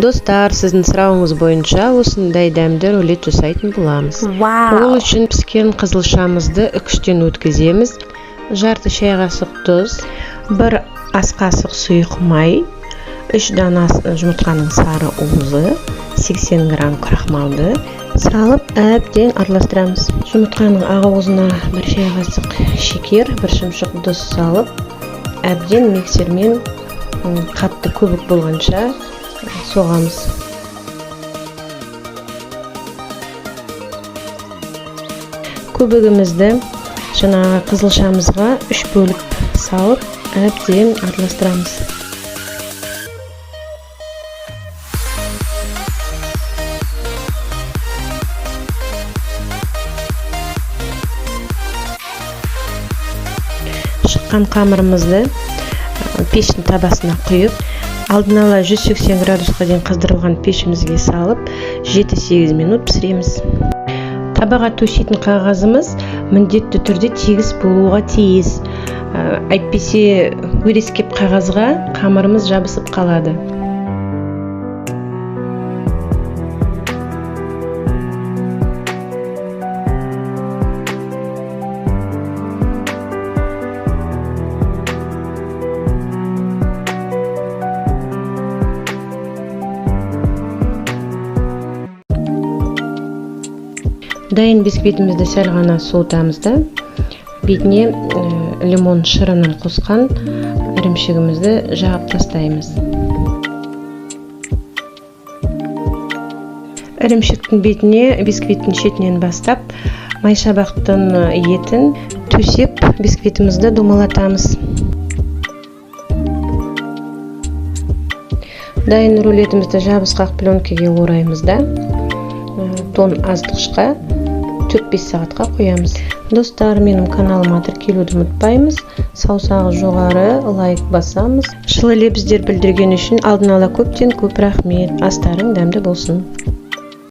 Достар, сіздің сұрауыңыз бойынша осындай дәмді рулет жасайтын боламыз. Ол үшін піскен қызылшамызды үкіштен өткіземіз. Жарты шай қасық тұз, 1 ас қасық сұйық май, 3 дана жұмыртқаның сары уызы, 80 грамм крахмалды салып әбден араластырамыз. Жұмыртқаның ағуызына 1 шай қасық шекер, 1 шымшық тұз салып, әбден миксермен қатты көбік болғанша соғамыз. Көбігімізді жаңағы қызылшамызға 3 бөліп салып, әбден араластырамыз. Шыққан қамырымызды пештің табасына құйып, алдын ала 180 градусқа дейін қыздырылған пешімізге салып, 7-8 минут пісіреміз. Табаға төсейтін қағазымыз міндетті түрде тегіс болуға тиіс. Әйтпесе өрескеп қағазға қамырымыз жабысып қалады. Дайын бисквитімізді сәл ғана суытамыз да, бетіне лимон шырынын қосқан ірімшігімізді жағып тастаймыз. Ірімшіктің бетіне бисквиттің шетінен бастап, майшабақтың етін төсеп, бисквитімізді домалатамыз. Дайын рулетімізді жабысқақ пленкеге ораймыз да, тон аздықшқа 4-5 сағатқа қоямыз. Достар, менің каналыма тіркелуді ұмытпаймыз. Саусағы жоғары лайк басамыз. Жылы лебіздер білдірген үшін алдын ала көптен көп рахмет. Астарың дәмді болсын.